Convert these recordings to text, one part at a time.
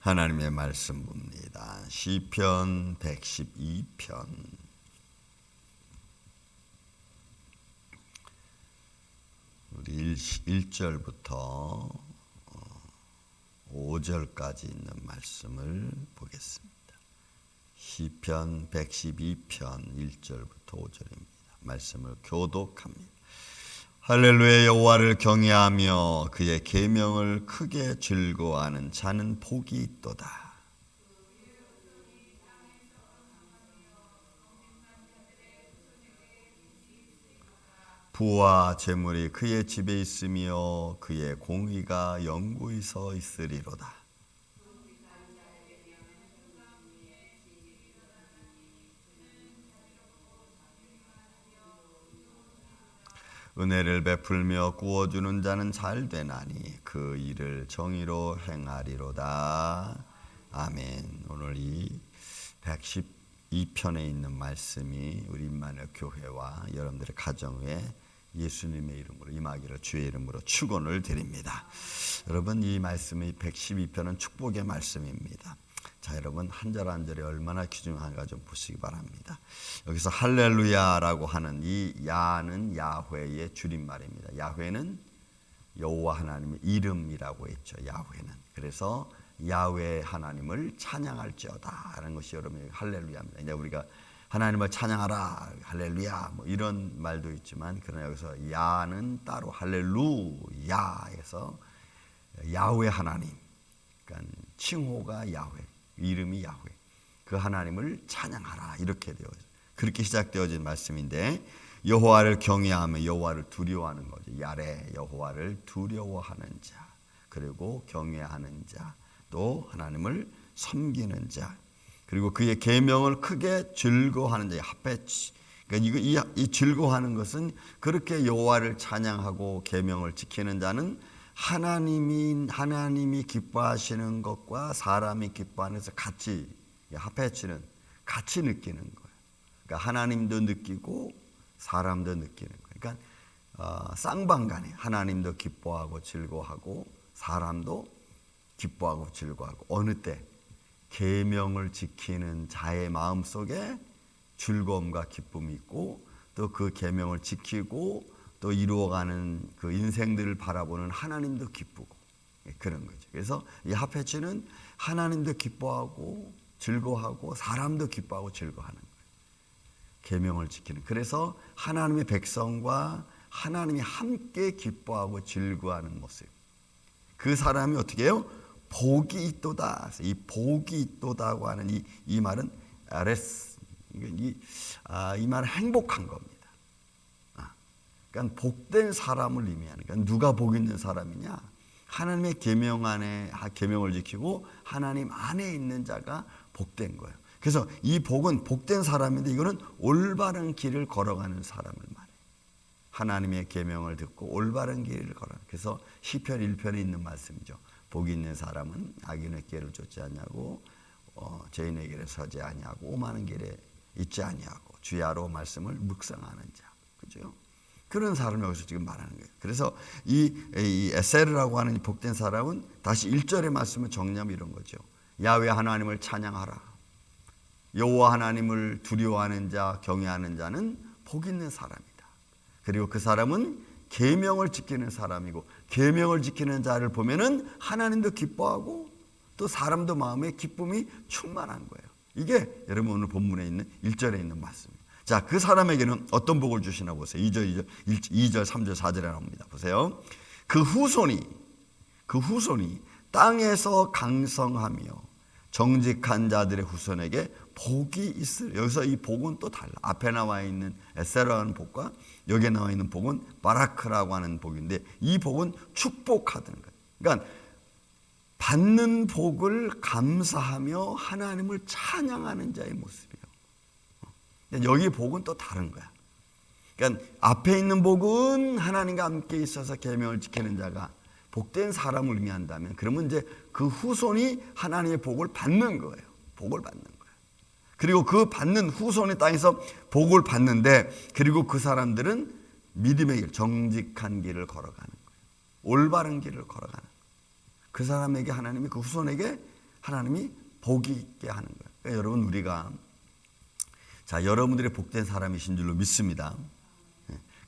하나님의 말씀 봅니다. 시편 112편 우리 1절부터 5절까지 있는 말씀을 보겠습니다. 시편 112편 1절부터 5절입니다. 말씀을 교독합니다. 할렐루야. 여호와를 경외하며 그의 계명을 크게 즐거워하는 자는 복이 있도다. 부와 재물이 그의 집에 있으며 그의 공의가 영구히 서 있으리로다. 은혜를 베풀며 구워주는 자는 잘 되나니 그 일을 정의로 행하리로다. 아멘. 오늘 이 112편에 있는 말씀이 우리 임마누엘 교회와 여러분들의 가정에 예수님의 이름으로 임하기를 주의 이름으로 축원을 드립니다. 여러분, 이 말씀의 112편은 축복의 말씀입니다. 자, 여러분, 한 절 한 절이 얼마나 귀중한가 좀 보시기 바랍니다. 여기서 할렐루야라고 하는 이 야는 야훼의 줄임말입니다. 야훼는 여호와 하나님의 이름이라고 했죠. 야훼는. 그래서 야훼 하나님을 찬양할지어다 라는 것이 여러분 할렐루야입니다. 이제 우리가 하나님을 찬양하라 할렐루야 뭐 이런 말도 있지만, 그러나 여기서 야는 따로 할렐루야에서 야훼 하나님, 그러니까 칭호가 야훼, 이름이 야훼, 그 하나님을 찬양하라 이렇게 그렇게 시작되어진 말씀인데, 여호와를 경외하며 여호와를 두려워하는 거죠. 야레, 여호와를 두려워하는 자, 그리고 경외하는 자, 또 하나님을 섬기는 자, 그리고 그의 계명을 크게 즐거워하는 자, 하페치. 그러니까 이 즐거워하는 것은 그렇게 여호와를 찬양하고 계명을 지키는 자는 하나님이 기뻐하시는 것과 사람이 기뻐하는 것을 같이, 하페치는 같이 느끼는 거예요. 그러니까 하나님도 느끼고 사람도 느끼는 거예요. 그러니까 쌍방간에 하나님도 기뻐하고 즐거워하고 사람도 기뻐하고 즐거워하고, 어느 때 계명을 지키는 자의 마음속에 즐거움과 기쁨이 있고, 또 그 계명을 지키고 또 이루어가는 그 인생들을 바라보는 하나님도 기쁘고, 그런 거죠. 그래서 이 하페치는 하나님도 기뻐하고 즐거워하고 사람도 기뻐하고 즐거워하는 거예요. 계명을 지키는. 그래서 하나님의 백성과 하나님이 함께 기뻐하고 즐거워하는 모습. 그 사람이 어떻게 해요? 복이 있도다. 이 복이 있도다고 하는 이 말은 아레스, 이 말은 행복한 겁니다. 그러니까 복된 사람을 의미하는, 그러니까 누가 복 있는 사람이냐? 하나님의 계명 안에 계명을 지키고 하나님 안에 있는 자가 복된 거예요. 그래서 이 복은 복된 사람인데, 이거는 올바른 길을 걸어가는 사람을 말해요. 하나님의 계명을 듣고 올바른 길을 걸어가는. 그래서 시편 1편에 있는 말씀이죠. 복이 있는 사람은 악인의 길을 쫓지 아니하고 죄인의 길에 서지 아니하고 오만한 길에 있지 아니하고 주야로 말씀을 묵상하는 자. 그죠? 그런 사람이 여기서 지금 말하는 거예요. 그래서 이 에세르라고 하는 이 복된 사람은 다시 1절의 말씀을 정리하면 이런 거죠. 야훼 하나님을 찬양하라. 여호와 하나님을 두려워하는 자, 경외하는 자는 복 있는 사람이다. 그리고 그 사람은 계명을 지키는 사람이고, 계명을 지키는 자를 보면은 하나님도 기뻐하고 또 사람도 마음에 기쁨이 충만한 거예요. 이게 여러분 오늘 본문에 있는 1절에 있는 말씀입니다. 자, 그 사람에게는 어떤 복을 주시나 보세요. 2절, 3절, 4절에 나옵니다. 보세요. 그 후손이 땅에서 강성하며 정직한 자들의 후손에게 복이 있으리. 여기서 이 복은 또 달라. 앞에 나와 있는 에세라는 복과 여기에 나와 있는 복은 바라크라고 하는 복인데, 이 복은 축복하다는 거예요. 그러니까 받는 복을 감사하며 하나님을 찬양하는 자의 모습이에요. 여기 복은 또 다른 거야. 그러니까 앞에 있는 복은 하나님과 함께 있어서 계명을 지키는 자가 복된 사람을 의미한다면, 그러면 이제 그 후손이 하나님의 복을 받는 거예요. 복을 받는 거예요. 그리고 그 받는 후손이 땅에서 복을 받는데, 그리고 그 사람들은 믿음의 길, 정직한 길을 걸어가는 거예요. 올바른 길을 걸어가는 거예요. 그 사람에게 하나님이, 그 후손에게 하나님이 복이 있게 하는 거예요. 그러니까 여러분 우리가 여러분들이 복된 사람이신 줄로 믿습니다.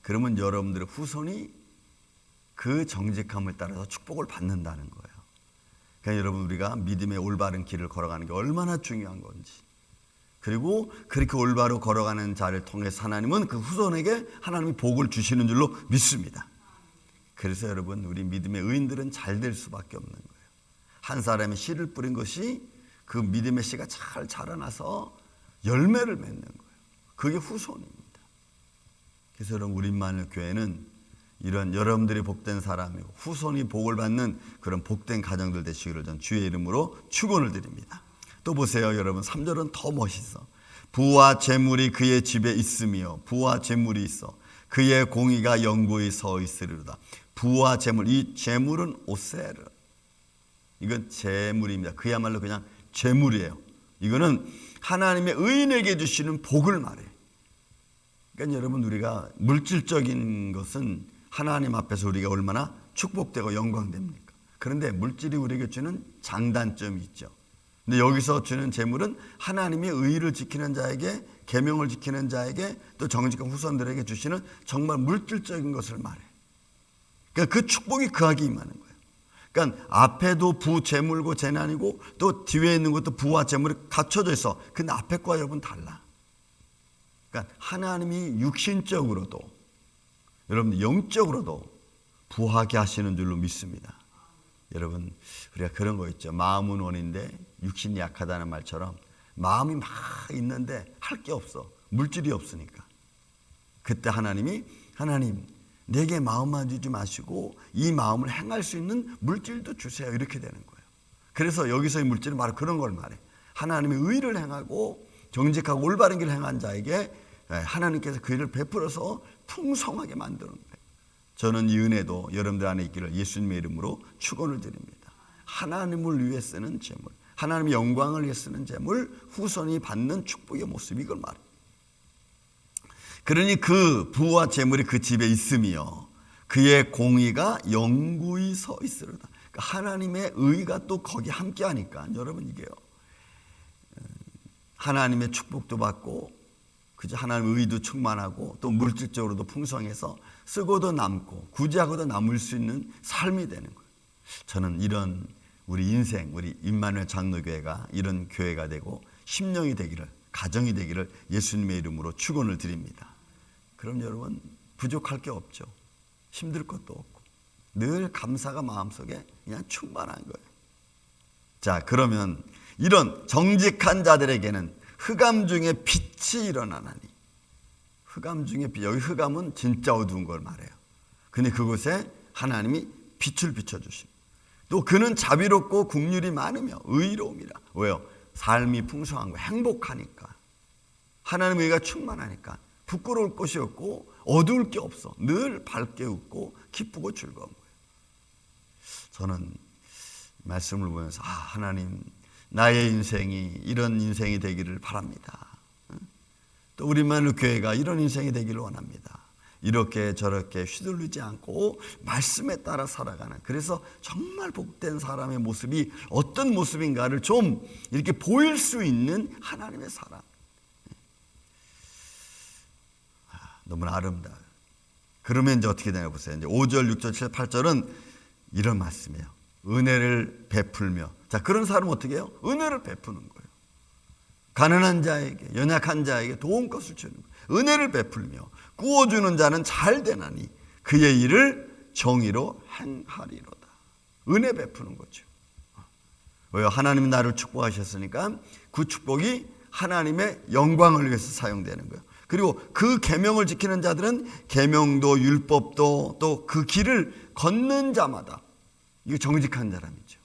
그러면 여러분들의 후손이 그 정직함을 따라서 축복을 받는다는 거예요. 그러니까 여러분 우리가 믿음의 올바른 길을 걸어가는 게 얼마나 중요한 건지, 그리고 그렇게 올바로 걸어가는 자를 통해서 하나님은 그 후손에게 하나님이 복을 주시는 줄로 믿습니다. 그래서 여러분 우리 믿음의 의인들은 잘 될 수밖에 없는 거예요. 한 사람이 씨를 뿌린 것이 그 믿음의 씨가 잘 자라나서 열매를 맺는 거예요. 그게 후손입니다. 그래서 여러분 우리 임마누엘 교회는 이런 여러분들이 복된 사람이고 후손이 복을 받는 그런 복된 가정들 되시기를 전 주의 이름으로 축원을 드립니다. 또 보세요 여러분, 3절은 더 멋있어. 부와 재물이 그의 집에 있으며, 부와 재물이 있어 그의 공의가 영구히 서 있으리로다. 부와 재물, 이 재물은 오세르, 이건 재물입니다. 그야말로 그냥 재물이에요. 이거는 하나님의 의인에게 주시는 복을 말해요. 그러니까 여러분 우리가 물질적인 것은 하나님 앞에서 우리가 얼마나 축복되고 영광됩니까? 그런데 물질이 우리에게 주는 장단점이 있죠. 근데 여기서 주는 재물은 하나님의 의를 지키는 자에게, 계명을 지키는 자에게, 또 정직한 후손들에게 주시는 정말 물질적인 것을 말해요. 그러니까 그 축복이 그하게 임하는 거예요. 그러니까 앞에도 부, 재물고 재난이고 또 뒤에 있는 것도 부와 재물이 갖춰져 있어. 근데 앞에 거와 여러분 달라. 그러니까 하나님이 육신적으로도 여러분 영적으로도 부하게 하시는 줄로 믿습니다. 여러분 우리가 그런 거 있죠. 마음은 원인데 육신이 약하다는 말처럼 마음이 막 있는데 할 게 없어. 물질이 없으니까. 그때 하나님 내게 마음만 주지 마시고 이 마음을 행할 수 있는 물질도 주세요. 이렇게 되는 거예요. 그래서 여기서의 물질은 바로 그런 걸 말해. 하나님의 의를 행하고 정직하고 올바른 길을 행한 자에게 하나님께서 그 일을 베풀어서 풍성하게 만드는 거예요. 저는 이 은혜도 여러분들 안에 있기를 예수님의 이름으로 축원을 드립니다. 하나님을 위해 쓰는 재물, 하나님의 영광을 위해 쓰는 재물, 후손이 받는 축복의 모습, 이걸 말해요. 그러니 그 부와 재물이 그 집에 있으며 그의 공의가 영구히 서 있으리로다. 그러니까 하나님의 의가 또 거기 함께 하니까 여러분 이게요, 하나님의 축복도 받고 그저 하나님의 의도 충만하고 또 물질적으로도 풍성해서 쓰고도 남고 구제하고도 남을 수 있는 삶이 되는 거예요. 저는 이런 우리 인생, 우리 임마누엘 장로교회가 이런 교회가 되고 심령이 되기를, 가정이 되기를 예수님의 이름으로 축원을 드립니다. 그럼 여러분 부족할 게 없죠. 힘들 것도 없고 늘 감사가 마음속에 그냥 충만한 거예요. 자, 그러면 이런 정직한 자들에게는 흑암 중에 빛이 일어나나니, 흑암 중에 빛, 여기 흑암은 진짜 어두운 걸 말해요. 근데 그곳에 하나님이 빛을 비춰주십니다. 또 그는 자비롭고 긍휼이 많으며 의로움이라. 왜요? 삶이 풍성한 거, 행복하니까, 하나님의 의가 충만하니까 부끄러울 것이 없고 어두울 게 없어. 늘 밝게 웃고 기쁘고 즐거운 거예요. 저는 말씀을 보면서 하나님, 나의 인생이 이런 인생이 되기를 바랍니다. 또 우리 임마누엘 교회가 이런 인생이 되기를 원합니다. 이렇게 저렇게 휘둘리지 않고 말씀에 따라 살아가는, 그래서 정말 복된 사람의 모습이 어떤 모습인가를 좀 이렇게 보일 수 있는 하나님의 사람. 너무나 아름다워요. 그러면 이제 어떻게 되나 보세요. 이제 5절, 6절, 7절, 8절은 이런 말씀이에요. 은혜를 베풀며. 자, 그런 사람은 어떻게 해요? 은혜를 베푸는 거예요. 가난한 자에게, 연약한 자에게 도움 것을 주는 거예요. 은혜를 베풀며 구워주는 자는 잘 되나니 그의 일을 정의로 행하리로다. 은혜 베푸는 거죠. 왜요? 하나님이 나를 축복하셨으니까 그 축복이 하나님의 영광을 위해서 사용되는 거예요. 그리고 그 계명을 지키는 자들은 계명도 율법도 또 그 길을 걷는 자마다, 이게 정직한 사람이죠.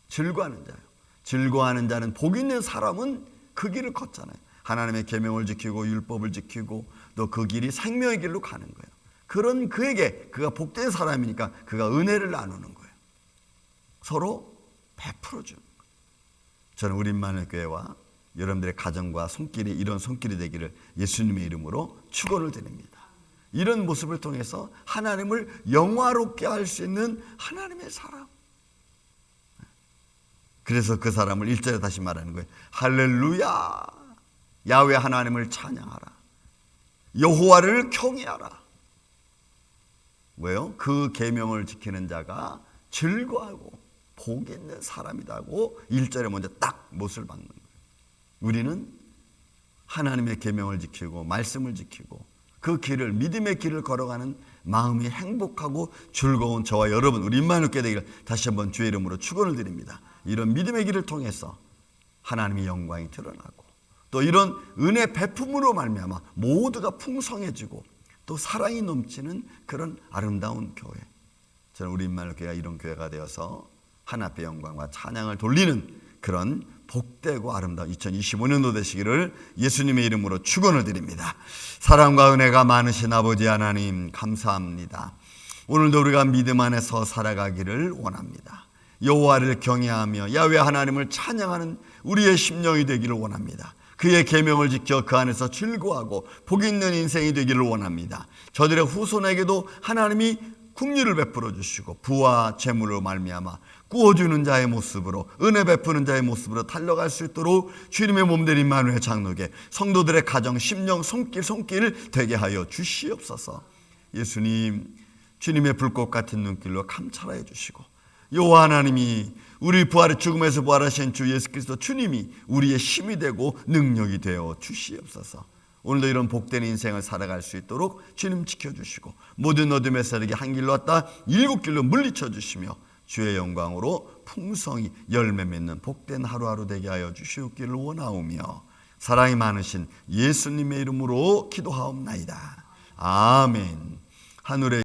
즐거워하는 자예요. 즐거워하는 자는, 복 있는 사람은 그 길을 걷잖아요. 하나님의 계명을 지키고 율법을 지키고 또 그 길이 생명의 길로 가는 거예요. 그런 그에게, 그가 복된 사람이니까 그가 은혜를 나누는 거예요. 서로 베풀어 주는 거예요. 저는 우리 임마누엘 교회와 여러분들의 가정과 손길이 이런 손길이 되기를 예수님의 이름으로 축원을 드립니다. 이런 모습을 통해서 하나님을 영화롭게 할 수 있는 하나님의 사람. 그래서 그 사람을 1절에 다시 말하는 거예요. 할렐루야, 야훼 하나님을 찬양하라, 여호와를 경외하라. 왜요? 그 계명을 지키는 자가 즐거워하고 복 있는 사람이라고 1절에 먼저 딱 못을 박는 거예요. 우리는 하나님의 계명을 지키고 말씀을 지키고 그 길을, 믿음의 길을 걸어가는 마음이 행복하고 즐거운 저와 여러분, 우리 임마누엘 교회 되기를 다시 한번 주의 이름으로 축원을 드립니다. 이런 믿음의 길을 통해서 하나님의 영광이 드러나고 또 이런 은혜 베품으로 말미암아 모두가 풍성해지고 또 사랑이 넘치는 그런 아름다운 교회. 저는 우리 임마누엘 교회가 이런 교회가 되어서 하나님 앞에 영광과 찬양을 돌리는 그런 복되고 아름다운 2025년도 되시기를 예수님의 이름으로 축원을 드립니다. 사랑과 은혜가 많으신 아버지 하나님 감사합니다. 오늘도 우리가 믿음 안에서 살아가기를 원합니다. 여호와를 경외하며 야훼 하나님을 찬양하는 우리의 심령이 되기를 원합니다. 그의 계명을 지켜 그 안에서 즐거워하고 복 있는 인생이 되기를 원합니다. 저들의 후손에게도 하나님이 긍휼을 베풀어 주시고 부와 재물로 말미암아 구워주는 자의 모습으로, 은혜 베푸는 자의 모습으로 달려갈 수 있도록 주님의 몸된 임마누엘 장로에게 성도들의 가정, 심령, 손길 되게 하여 주시옵소서. 예수님, 주님의 불꽃 같은 눈길로 감찰하여 주시고 여호와 하나님이 우리 부활의 죽음에서 부활하신 주 예수 그리스도 주님이 우리의 힘이 되고 능력이 되어 주시옵소서. 오늘도 이런 복된 인생을 살아갈 수 있도록 주님 지켜주시고 모든 어둠의 세력이 한 길로 왔다 7길로 물리쳐 주시며 주의 영광으로 풍성히 열매 맺는 복된 하루하루 되게 하여 주시옵기를 원하오며 사랑이 많으신 예수님의 이름으로 기도하옵나이다. 아멘. 하늘의